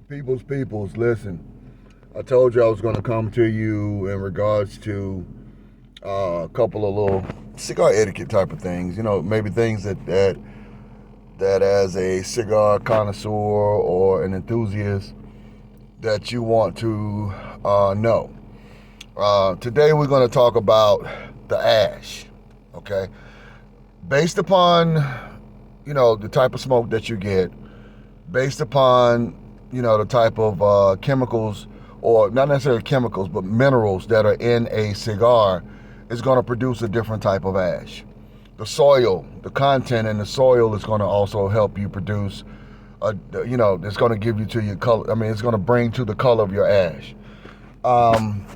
Peoples, listen. I told you I was going to come to you in regards to a couple of little cigar etiquette type of things. You know, maybe things that as a cigar connoisseur or an enthusiast that you want to know. Today we're going to talk about the ash. Okay, based upon the type of smoke that you get, based upon the type of chemicals, or not necessarily chemicals, but minerals that are in a cigar, is going to produce a different type of ash. The soil, the content in the soil is going to also help you produce it's going to give you to your color. I mean, it's going to bring to the color of your ash. The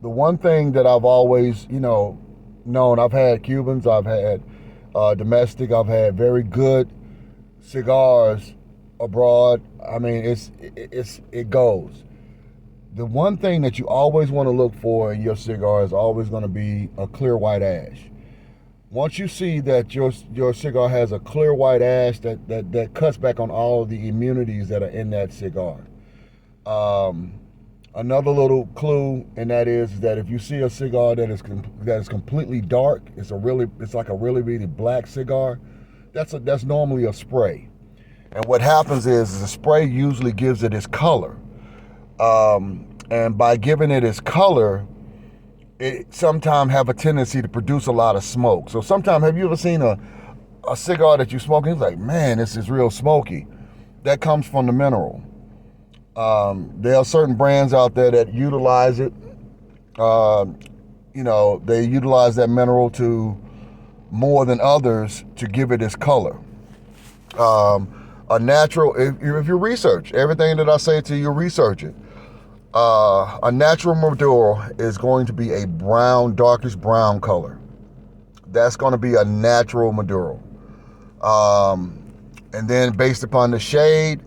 one thing that I've always known, I've had Cubans, I've had domestic, I've had very good cigars abroad. I mean, it goes. The one thing that you always want to look for in your cigar is always going to be a clear white ash. Once you see that your cigar has a clear white ash, that cuts back on all of the immunities that are in that cigar. Another little clue, and that is that if you see a cigar that is completely dark, it's like a really black cigar, that's normally a spray. And what happens is the spray usually gives it its color. And by giving it its color, it sometimes have a tendency to produce a lot of smoke. So sometimes, have you ever seen a cigar that you smoke and it's like, man, this is real smoky? That comes from the mineral. There are certain brands out there that utilize it. They utilize that mineral to more than others to give it its color. A natural, if you research everything that I say to you, research it. A natural Maduro is going to be a brown, darkish brown color. That's going to be a natural Maduro. And then based upon the shade,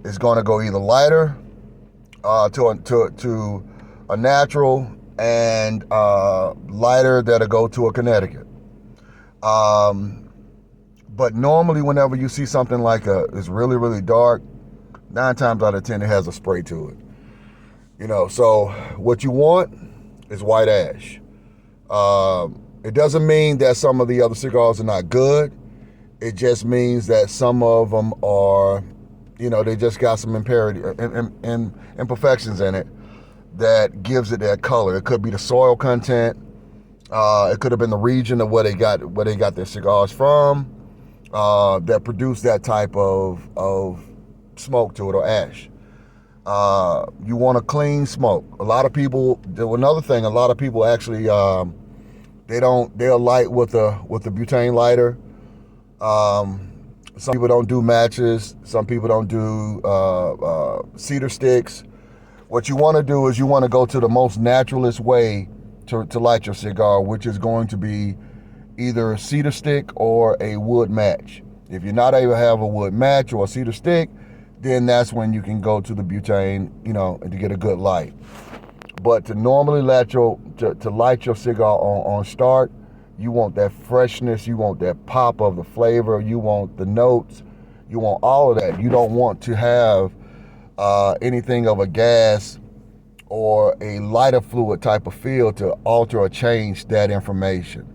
it's going to go either lighter to a natural, and lighter that'll go to a Connecticut. But normally whenever you see something like it's really dark, 9 times out of 10 it has a spray to it. So what you want is white ash. It doesn't mean that some of the other cigars are not good. It just means that some of them are, they just got some imperfections in it that gives it that color. It could be the soil content. It could have been the region of where they got their cigars from, that produced that type of smoke to it, or ash. You want a clean smoke. A lot of people actually they'll light with a butane lighter. Some people don't do matches. Some people don't do cedar sticks. What you want to do is you want to go to the most naturalist way to light your cigar, which is going to be either a cedar stick or a wood match. If you're not able to have a wood match or a cedar stick, then that's when you can go to the butane, to get a good light. But to normally light your cigar on start, you want that freshness, you want that pop of the flavor, you want the notes, you want all of that. You don't want to have anything of a gas or a lighter fluid type of feel to alter or change that information.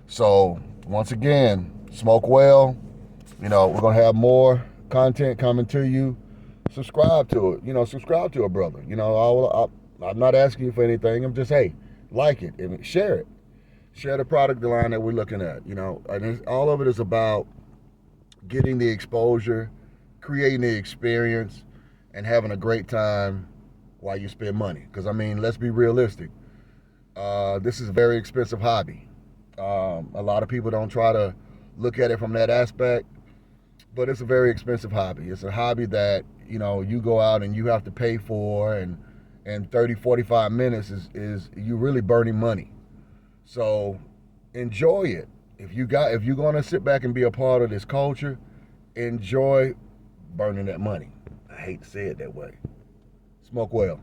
So once again, smoke well. We're going to have more content coming to you. Subscribe to it. Subscribe to it, brother. I'm not asking you for anything. I'm just, hey, like it and share it. Share the product line that we're looking at. And all of it is about getting the exposure, creating the experience, and having a great time while you spend money. Because, let's be realistic. This is a very expensive hobby. A lot of people don't try to look at it from that aspect, but it's a very expensive hobby. It's a hobby that, you go out and you have to pay for, and 30, 45 minutes is you really burning money. So enjoy it. If you're going to sit back and be a part of this culture, enjoy burning that money. I hate to say it that way. Smoke well.